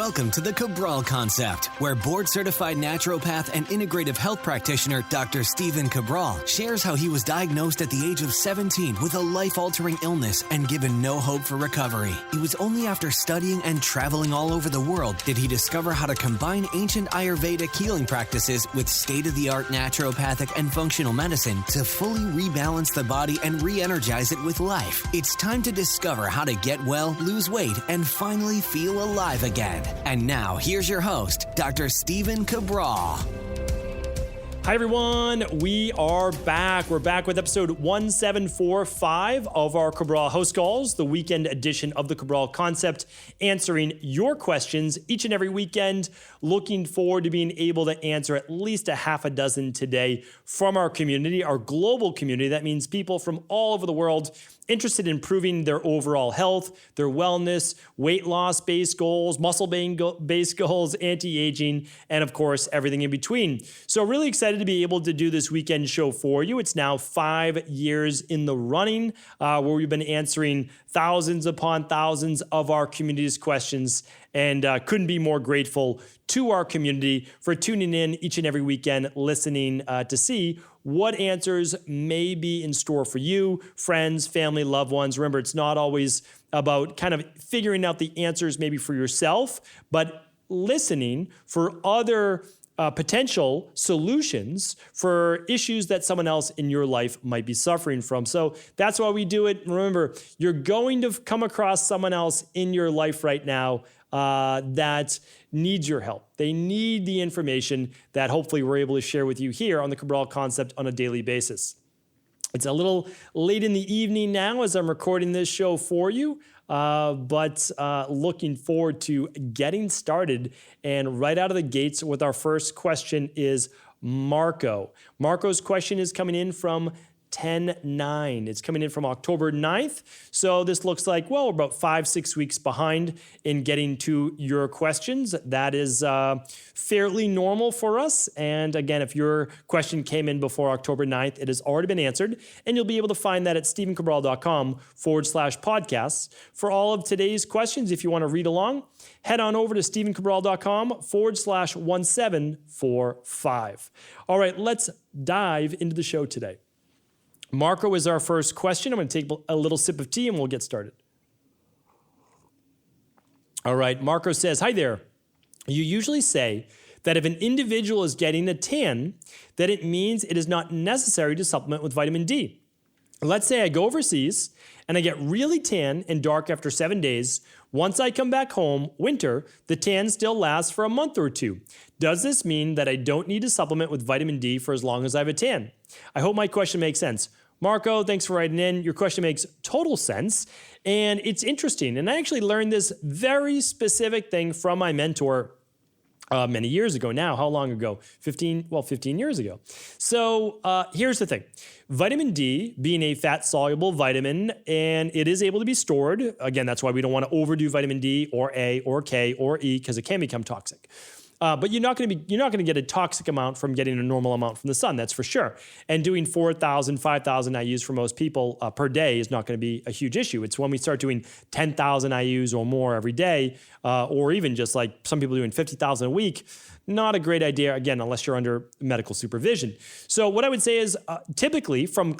Welcome to the Cabral Concept, where board-certified naturopath and integrative health practitioner Dr. Cabral shares how he was diagnosed at the age of 17 with a life-altering illness and given no hope for recovery. It was only after studying and traveling all over the world did he discover how to combine ancient Ayurvedic healing practices with state-of-the-art naturopathic and functional medicine to fully rebalance the body and re-energize it with life. It's time to discover how to get well, lose weight, and finally feel alive again. And now, here's your host, Dr. Cabral. Hi, everyone. We are back. We're back with episode 1745 of our Cabral HouseCalls, the weekend edition of the Cabral Concept, answering your questions each and every weekend. Looking forward to being able to answer at least a half a dozen today from our community, our global community. That means people from all over the world interested in improving their overall health, their wellness, weight loss-based goals, muscle-based goals, anti-aging, and of course, everything in between. So really excited to be able to do this weekend show for you. It's now 5 years in the running, where we've been answering thousands upon thousands of our community's questions, and couldn't be more grateful to our community for tuning in each and every weekend, listening to see what answers may be in store for you, friends, family, loved ones. Remember, it's not always about kind of figuring out the answers maybe for yourself, but listening for other potential solutions for issues that someone else in your life might be suffering from. So that's why we do it. Remember, you're going to come across someone else in your life right now that needs your help. They need the information that hopefully we're able to share with you here on the Cabral Concept on a daily basis. It's a little late in the evening now as I'm recording this show for you, but looking forward to getting started. And right out of the gates with our first question is Marco. Marco's question is coming in from 10/9. It's coming in from October 9th. So this looks like, well, we're about 5-6 weeks behind in getting to your questions. That is fairly normal for us. And again, if your question came in before October 9th, it has already been answered. And you'll be able to find that at stevencabral.com/podcasts. For all of today's questions, if you want to read along, head on over to stevencabral.com/1745. All right, let's dive into the show today. Marco is our first question. I'm going to take a little sip of tea and we'll get started. All right, Marco says, hi there. You usually say that if an individual is getting a tan, that it means it is not necessary to supplement with vitamin D. Let's say I go overseas and I get really tan and dark after 7 days. Once I come back home, winter, the tan still lasts for a month or two. Does this mean that I don't need to supplement with vitamin D for as long as I have a tan? I hope my question makes sense. Marco, thanks for writing in. Your question makes total sense, and it's interesting. And I actually learned this very specific thing from my mentor many years ago now. How long ago? 15 years ago. So here's the thing. Vitamin D being a fat-soluble vitamin, and it is able to be stored. Again, that's why we don't want to overdo vitamin D or A or K or E because it can become toxic. But you're not going to get a toxic amount from getting a normal amount from the sun, that's for sure. And doing 4,000, 5,000 IUs for most people per day is not going to be a huge issue. It's when we start doing 10,000 IUs or more every day, or even just like some people doing 50,000 a week, not a great idea, again, unless you're under medical supervision. So what I would say is typically from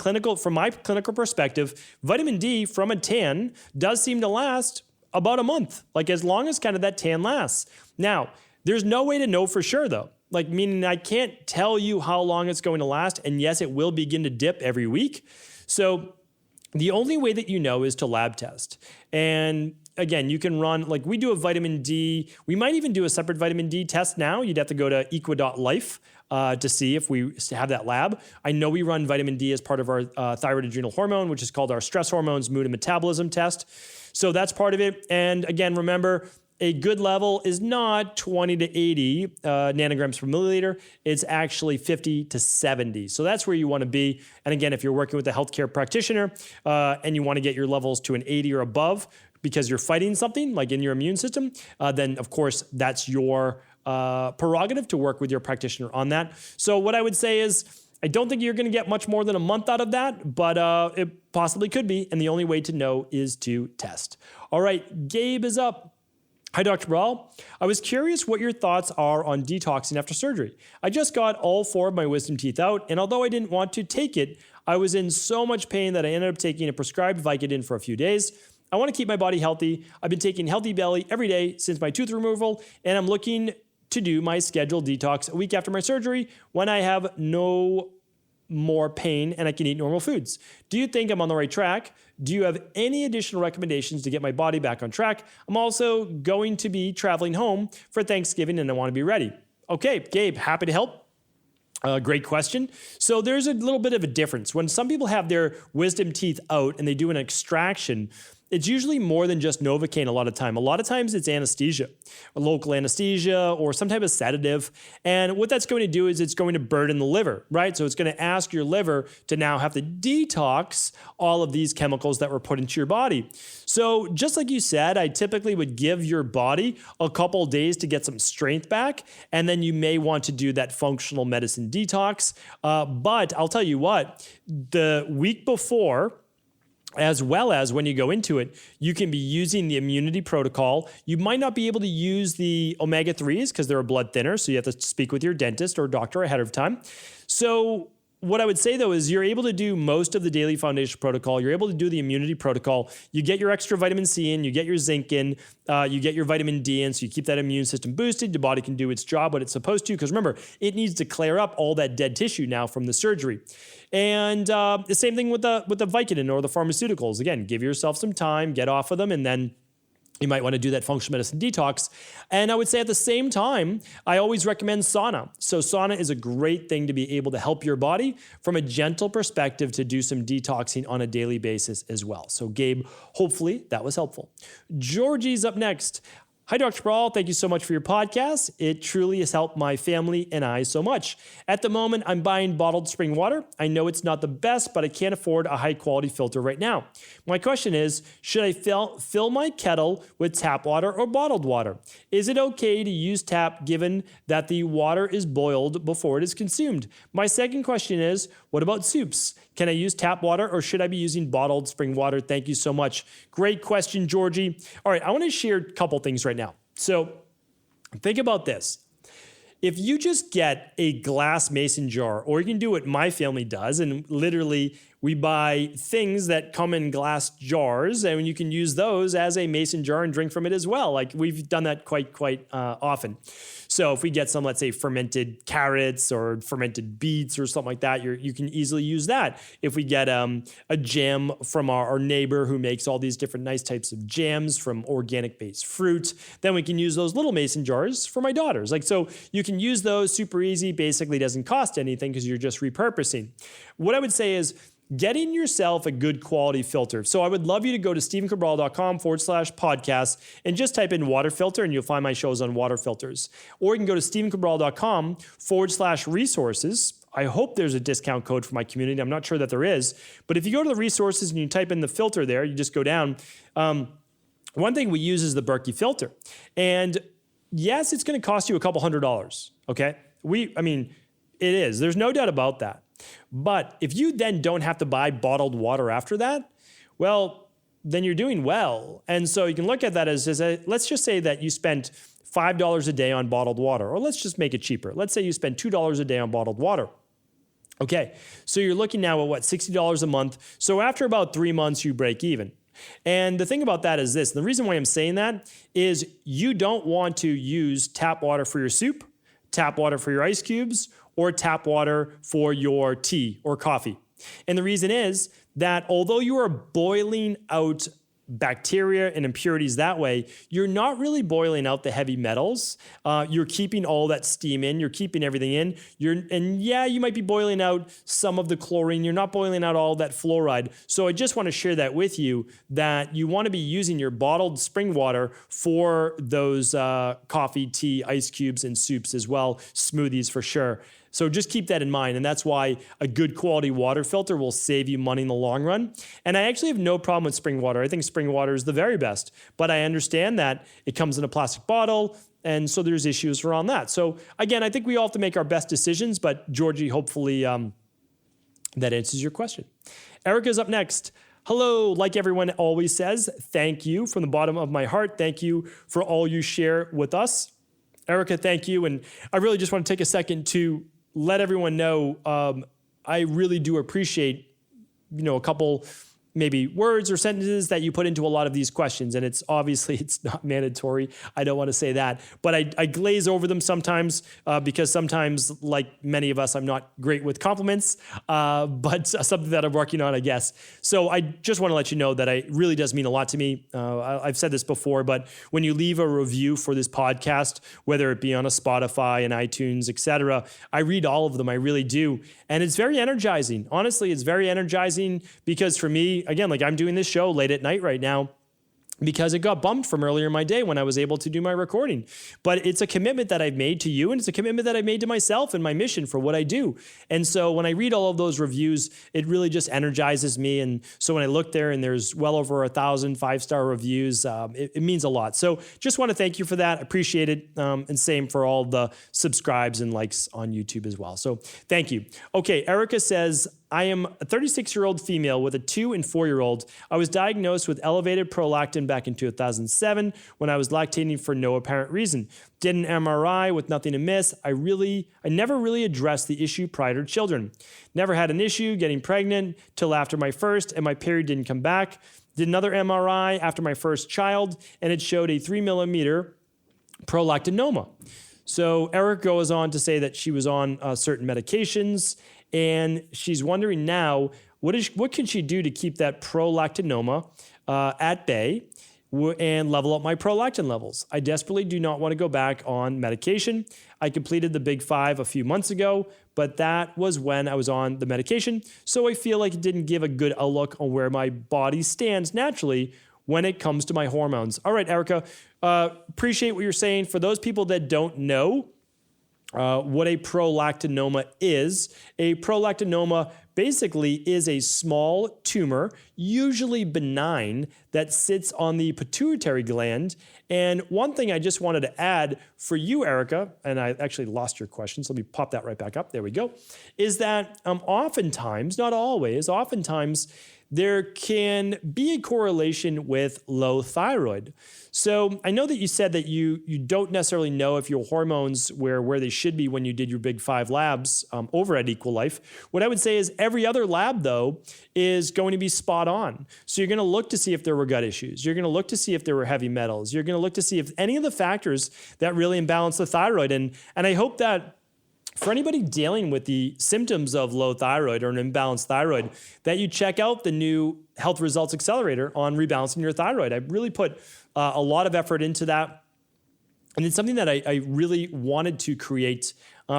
my clinical perspective, vitamin D from a tan does seem to last about a month, like as long as kind of that tan lasts. Now, there's no way to know for sure though. Like meaning I can't tell you how long it's going to last. And yes, it will begin to dip every week. So the only way that you know is to lab test. And again, you can run, like we do a vitamin D, we might even do a separate vitamin D test now. You'd have to go to equa.life to see if we have that lab. I know we run vitamin D as part of our thyroid adrenal hormone, which is called our stress hormones, mood and metabolism test. So that's part of it. And again, remember, a good level is not 20 to 80 nanograms per milliliter. It's actually 50 to 70. So that's where you want to be. And again, if you're working with a healthcare practitioner and you want to get your levels to an 80 or above because you're fighting something like in your immune system, then of course that's your prerogative to work with your practitioner on that. So what I would say is, I don't think you're going to get much more than a month out of that, but it possibly could be. And the only way to know is to test. All right, Gabe is up. Hi, Dr. Cabral. I was curious what your thoughts are on detoxing after surgery. I just got all 4 of my wisdom teeth out, and although I didn't want to take it, I was in so much pain that I ended up taking a prescribed vicodin for a few days. I want to keep my body healthy. I've been taking Healthy Belly every day since my tooth removal, and I'm looking to do my scheduled detox a week after my surgery when I have no more pain and I can eat normal foods. Do you think I'm on the right track? Do you have any additional recommendations to get my body back on track? I'm also going to be traveling home for Thanksgiving and I want to be ready. Okay, Gabe, happy to help. Great question. So there's a little bit of a difference. When some people have their wisdom teeth out and they do an extraction, it's usually more than just Novocaine a lot of time. A lot of times it's anesthesia, a local anesthesia or some type of sedative. And what that's going to do is it's going to burden the liver, right? So it's going to ask your liver to now have to detox all of these chemicals that were put into your body. So just like you said, I typically would give your body a couple days to get some strength back. And then you may want to do that functional medicine detox. But I'll tell you what, the week before, as well as when you go into it, you can be using the immunity protocol. You might not be able to use the omega-3s because they're a blood thinner, so you have to speak with your dentist or doctor ahead of time. So what I would say, though, is you're able to do most of the daily foundation protocol. You're able to do the immunity protocol. You get your extra vitamin C in, you get your zinc in, you get your vitamin D in, so you keep that immune system boosted. Your body can do its job, what it's supposed to, because remember, it needs to clear up all that dead tissue now from the surgery. And the same thing with the Vicodin or the pharmaceuticals. Again, give yourself some time, get off of them, and then you might want to do that functional medicine detox. And I would say at the same time, I always recommend sauna. So sauna is a great thing to be able to help your body from a gentle perspective to do some detoxing on a daily basis as well. So Gabe, hopefully that was helpful. Georgie's up next. Hi, Dr. Cabral. Thank you so much for your podcast. It truly has helped my family and I so much. At the moment, I'm buying bottled spring water. I know it's not the best, but I can't afford a high quality filter right now. My question is, should I fill my kettle with tap water or bottled water? Is it okay to use tap given that the water is boiled before it is consumed? My second question is, what about soups? Can I use tap water or should I be using bottled spring water? Thank you so much. Great question, Georgie. All right, I want to share a couple things right now. So think about this. If you just get a glass mason jar, or you can do what my family does, and literally we buy things that come in glass jars, and you can use those as a mason jar and drink from it as well. Like we've done that quite often. So if we get some, let's say, fermented carrots or fermented beets or something like that, you can easily use that. If we get a jam from our neighbor who makes all these different nice types of jams from organic-based fruit, then we can use those little mason jars for my daughters. Like, so you can use those super easy, basically doesn't cost anything because you're just repurposing. What I would say is, getting yourself a good quality filter. So I would love you to go to StephenCabral.com/podcast and just type in water filter and you'll find my shows on water filters. Or you can go to StephenCabral.com/resources. I hope there's a discount code for my community. I'm not sure that there is. But if you go to the resources and you type in the filter there, you just go down. One thing we use is the Berkey filter. And yes, it's going to cost you a couple $100s, okay? It is. There's no doubt about that. But if you then don't have to buy bottled water after that, well, then you're doing well. And so you can look at that as let's just say that you spent $5 a day on bottled water, or let's just make it cheaper. Let's say you spend $2 a day on bottled water. Okay, so you're looking now at $60 a month. So after about 3 months, you break even. And the thing about that is this, the reason why I'm saying that is you don't want to use tap water for your soup, tap water for your ice cubes, or tap water for your tea or coffee. And the reason is that although you are boiling out bacteria and impurities that way, you're not really boiling out the heavy metals. You're keeping all that steam in, you're keeping everything in. You might be boiling out some of the chlorine, you're not boiling out all that fluoride. So I just want to share that with you, that you want to be using your bottled spring water for those coffee, tea, ice cubes, and soups as well, smoothies for sure. So just keep that in mind. And that's why a good quality water filter will save you money in the long run. And I actually have no problem with spring water. I think spring water is the very best. But I understand that it comes in a plastic bottle. And so there's issues around that. So again, I think we all have to make our best decisions. But Georgie, hopefully that answers your question. Erica's up next. Hello, like everyone always says, thank you from the bottom of my heart. Thank you for all you share with us. Erica, thank you. And I really just want to take a second to let everyone know I really do appreciate, a couple maybe words or sentences that you put into a lot of these questions. And it's not mandatory. I don't want to say that, but I glaze over them sometimes because sometimes, like many of us, I'm not great with compliments, but something that I'm working on, I guess. So I just want to let you know that it really does mean a lot to me. I've said this before, but when you leave a review for this podcast, whether it be on a Spotify and iTunes, etc., I read all of them. I really do. And it's very energizing. Honestly, it's very energizing because for me, again, like I'm doing this show late at night right now because it got bumped from earlier in my day when I was able to do my recording. But it's a commitment that I've made to you, and it's a commitment that I've made to myself and my mission for what I do. And so when I read all of those reviews, it really just energizes me. And so when I look there and there's well over 1,000 5-star reviews, it means a lot. So just want to thank you for that. Appreciate it. And same for all the subscribes and likes on YouTube as well. So thank you. Okay, Erica says, I am a 36-year-old female with a 2- and 4-year-old. I was diagnosed with elevated prolactin back in 2007 when I was lactating for no apparent reason. Did an MRI with nothing amiss. I never really addressed the issue prior to children. Never had an issue getting pregnant till after my first, and my period didn't come back. Did another MRI after my first child, and it showed a 3-millimeter prolactinoma. So Eric goes on to say that she was on certain medications, and she's wondering now, what can she do to keep that prolactinoma at bay and level up my prolactin levels? I desperately do not want to go back on medication. I completed the Big 5 a few months ago, but that was when I was on the medication. So I feel like it didn't give a good outlook on where my body stands naturally when it comes to my hormones. All right, Erica, appreciate what you're saying. For those people that don't know, what a prolactinoma is. A prolactinoma basically is a small tumor, usually benign, that sits on the pituitary gland. And one thing I just wanted to add for you, Erica, and I actually lost your question, so let me pop that right back up. There we go. Is that oftentimes, not always, oftentimes, there can be a correlation with low thyroid. So I know that you said that you don't necessarily know if your hormones were where they should be when you did your Big 5 labs over at Equal Life. What I would say is every other lab, though, is going to be spot on. So you're going to look to see if there were gut issues. You're going to look to see if there were heavy metals. You're going to look to see if any of the factors that really imbalance the thyroid. And I hope that for anybody dealing with the symptoms of low thyroid or an imbalanced thyroid, that you check out the new Health Results Accelerator on rebalancing your thyroid. I really put a lot of effort into that. And it's something that I really wanted to create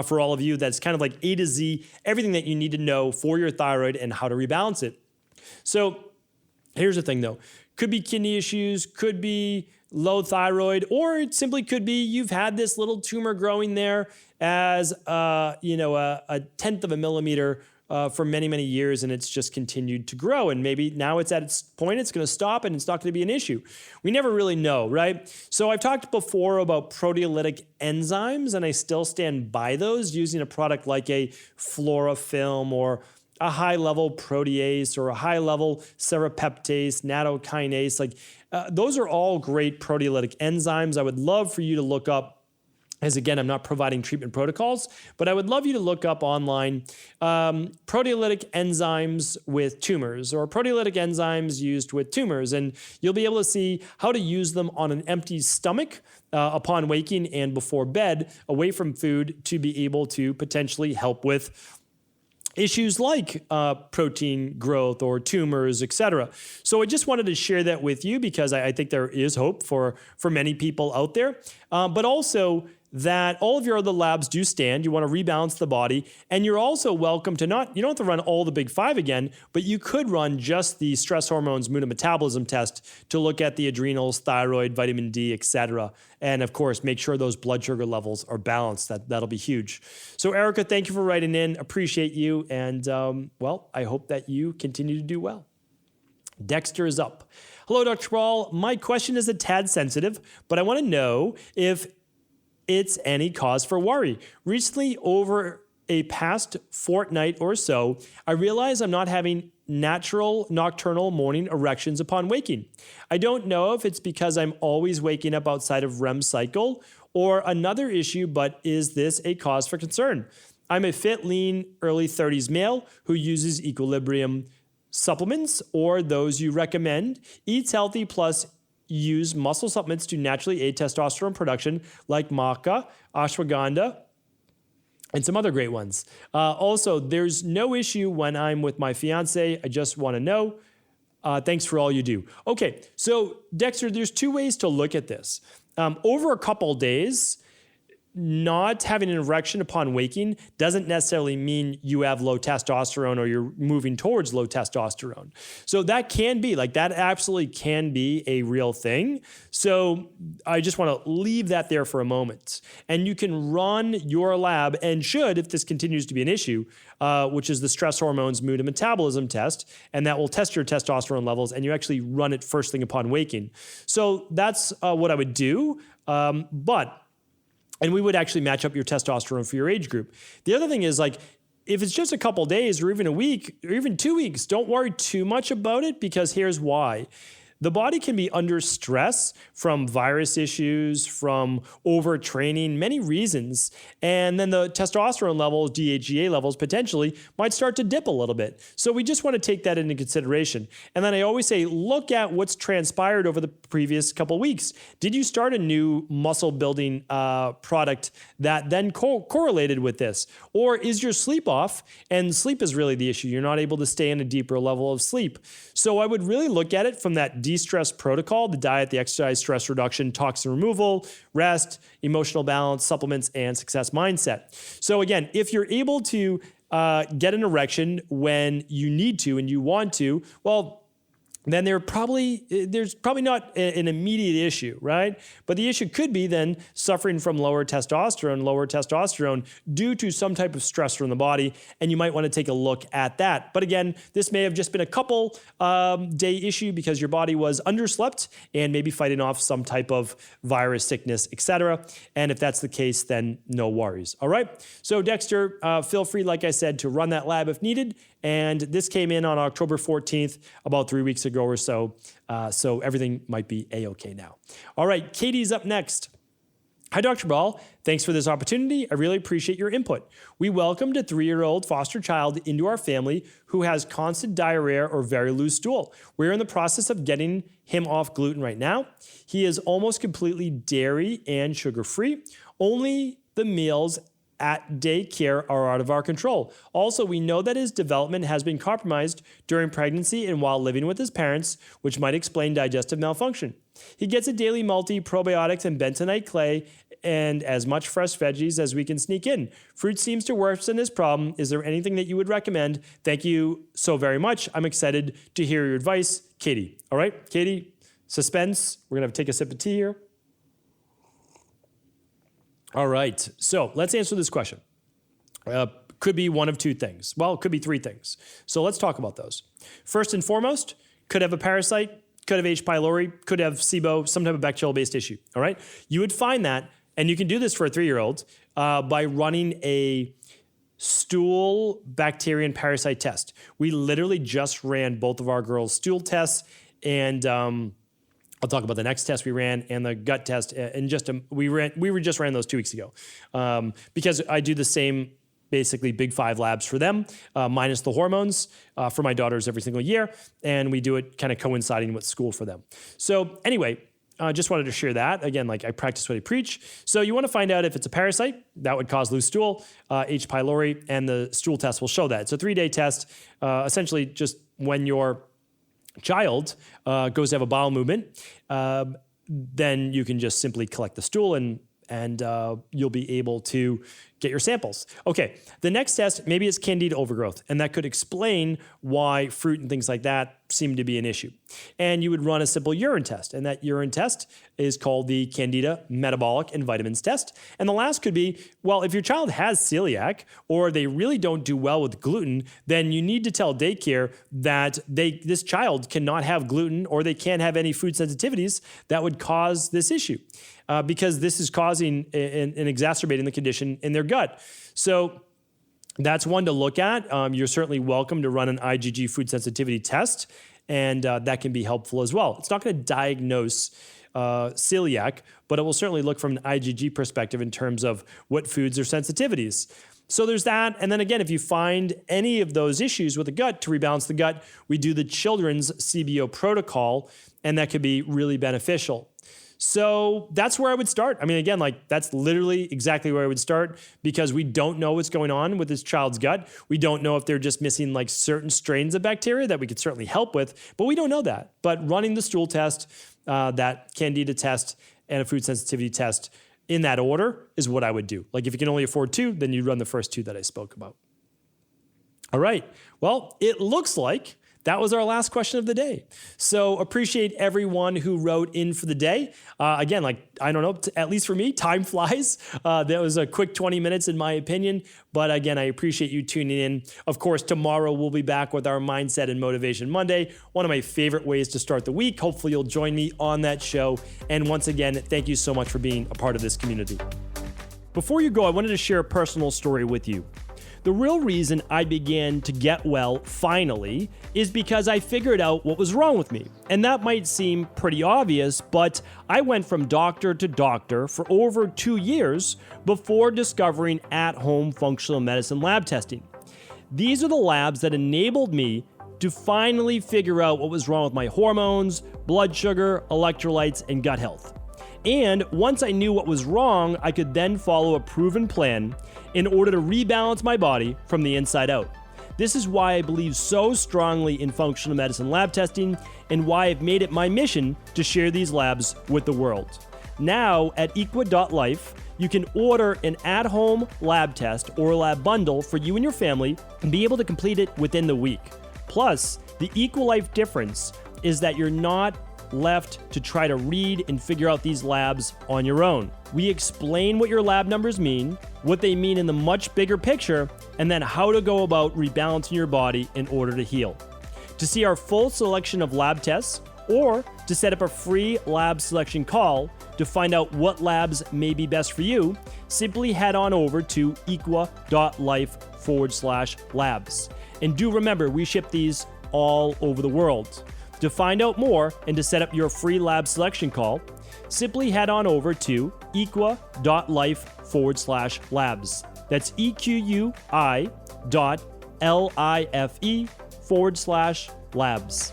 for all of you that's kind of like A to Z, everything that you need to know for your thyroid and how to rebalance it. So here's the thing though. Could be kidney issues, could be low thyroid, or it simply could be you've had this little tumor growing there as a 1/10 of a millimeter for many, many years, and it's just continued to grow. And maybe now it's at its point, it's going to stop and it's not going to be an issue. We never really know, right? So I've talked before about proteolytic enzymes, and I still stand by those using a product like a Florafilm or a high-level protease or a high-level serrapeptase, nattokinase. Those are all great proteolytic enzymes. I would love for you to look up, as again, I'm not providing treatment protocols, but I would love you to look up online proteolytic enzymes with tumors or proteolytic enzymes used with tumors. And you'll be able to see how to use them on an empty stomach upon waking and before bed, away from food, to be able to potentially help with issues like protein growth or tumors, etc. So I just wanted to share that with you because I think there is hope for many people out there, but also that all of your other labs do stand. You want to rebalance the body, and you're also welcome to you don't have to run all the Big 5 again, but you could run just the stress hormones mood and metabolism test to look at the adrenals, thyroid, vitamin D, etc. And of course, make sure those blood sugar levels are balanced. That'll be huge. So Erica, thank you for writing in. Appreciate you. And I hope that you continue to do well. Dexter is up. Hello, Dr. Cabral. My question is a tad sensitive, but I want to know if it's any cause for worry. Recently, over a past fortnight or so, I realize I'm not having natural nocturnal morning erections upon waking. I don't know if it's because I'm always waking up outside of REM cycle or another issue, but is this a cause for concern? I'm a fit, lean, early 30s male who uses equilibrium supplements or those you recommend, eats healthy, plus use muscle supplements to naturally aid testosterone production like maca, ashwagandha, and some other great ones. Also, there's no issue when I'm with my fiance. I just want to know. Thanks for all you do. Okay, so Dexter, there's two ways to look at this. Over a couple days, not having an erection upon waking doesn't necessarily mean you have low testosterone or you're moving towards low testosterone. So that can be, that absolutely can be a real thing. So I just want to leave that there for a moment. And you can run your lab, and should, if this continues to be an issue, which is the stress hormones, mood, and metabolism test, and that will test your testosterone levels, and you actually run it first thing upon waking. So that's what I would do. And we would actually match up your testosterone for your age group. The other thing is if it's just a couple days or even a week or even 2 weeks, don't worry too much about it, because here's why. The body can be under stress from virus issues, from overtraining, many reasons. And then the testosterone levels, DHEA levels potentially might start to dip a little bit. So we just want to take that into consideration. And then I always say, look at what's transpired over the previous couple of weeks. Did you start a new muscle building product that then correlated with this? Or is your sleep off? And sleep is really the issue. You're not able to stay in a deeper level of sleep. So I would really look at it from that de-stress protocol: the diet, the exercise, stress reduction, toxin removal, rest, emotional balance, supplements, and success mindset. So again, if you're able to get an erection when you need to and you want to, well, then there's probably not an immediate issue, right? But the issue could be then suffering from lower testosterone due to some type of stressor in the body, and you might want to take a look at that. But again, this may have just been a couple day issue because your body was underslept and maybe fighting off some type of virus, sickness, etc. And if that's the case, then no worries. All right. So Dexter, feel free, like I said, to run that lab if needed. And this came in on October 14th, about 3 weeks ago or so. So everything might be A-okay now. All right, Katie's up next. Hi, Dr. Cabral. Thanks for this opportunity. I really appreciate your input. We welcomed a 3-year-old foster child into our family who has constant diarrhea or very loose stool. We're in the process of getting him off gluten right now. He is almost completely dairy and sugar-free. Only the meals at daycare are out of our control. Also, we know that his development has been compromised during pregnancy and while living with his parents, which might explain digestive malfunction. He gets a daily multi, probiotics, and bentonite clay, and as much fresh veggies as we can sneak in. Fruit seems to worsen this problem. Is there anything that you would recommend? Thank you so very much. I'm excited to hear your advice. Katie. All right, Katie, suspense. We're going to take a sip of tea here. All right, so let's answer this question. Could be one of two things. Well, it could be three things. So let's talk about those. First and foremost, could have a parasite, could have H. pylori, could have SIBO, some type of bacterial-based issue, all right? You would find that, and you can do this for a 3-year-old, by running a stool bacteria and parasite test. We literally just ran both of our girls' stool tests, and I'll talk about the next test we ran and the gut test. And we just ran those 2 weeks ago because I do the same basically big 5 labs for them, minus the hormones for my daughters every single year. And we do it kind of coinciding with school for them. So anyway, just wanted to share that. Again, I practice what I preach. So you want to find out if it's a parasite that would cause loose stool, H. pylori, and the stool test will show that. It's a 3-day test, essentially just when your child goes to have a bowel movement, then you can just simply collect the stool and you'll be able to get your samples. Okay, the next test, maybe it's candida overgrowth, and that could explain why fruit and things like that seem to be an issue. And you would run a simple urine test, and that urine test is called the Candida Metabolic and Vitamins Test. And the last could be, well, if your child has celiac or they really don't do well with gluten, then you need to tell daycare that this child cannot have gluten or they can't have any food sensitivities that would cause this issue. Because this is causing and exacerbating the condition in their gut. So that's one to look at. You're certainly welcome to run an IgG food sensitivity test, and that can be helpful as well. It's not going to diagnose celiac, but it will certainly look from an IgG perspective in terms of what foods are sensitivities. So there's that. And then again, if you find any of those issues with the gut, to rebalance the gut, we do the children's CBO protocol, and that could be really beneficial. So that's where I would start. I mean, again, like that's literally exactly where I would start, because we don't know what's going on with this child's gut. We don't know if they're just missing like certain strains of bacteria that we could certainly help with, but we don't know that. But running the stool test, that Candida test, and a food sensitivity test in that order is what I would do. Like if you can only afford 2, then you run the first 2 that I spoke about. All right. Well, it looks like that was our last question of the day. So appreciate everyone who wrote in for the day. Again, like, I don't know, at least for me, time flies. That was a quick 20 minutes in my opinion. But again, I appreciate you tuning in. Of course, tomorrow we'll be back with our Mindset and Motivation Monday, one of my favorite ways to start the week. Hopefully you'll join me on that show. And once again, thank you so much for being a part of this community. Before you go, I wanted to share a personal story with you. The real reason I began to get well finally is because I figured out what was wrong with me. And that might seem pretty obvious, but I went from doctor to doctor for over 2 years before discovering at-home functional medicine lab testing. These are the labs that enabled me to finally figure out what was wrong with my hormones, blood sugar, electrolytes, and gut health. And once I knew what was wrong, I could then follow a proven plan in order to rebalance my body from the inside out. This is why I believe so strongly in functional medicine lab testing, and why I've made it my mission to share these labs with the world. Now at equa.life, you can order an at-home lab test or a lab bundle for you and your family and be able to complete it within the week. Plus, the EquaLife difference is that you're not left to try to read and figure out these labs on your own. We explain what your lab numbers mean, what they mean in the much bigger picture, and then how to go about rebalancing your body in order to heal. To see our full selection of lab tests, or to set up a free lab selection call to find out what labs may be best for you, simply head on over to equa.life/labs. And do remember, we ship these all over the world. To find out more and to set up your free lab selection call, simply head on over to equa.life/labs. That's EQUI.LIFE/labs.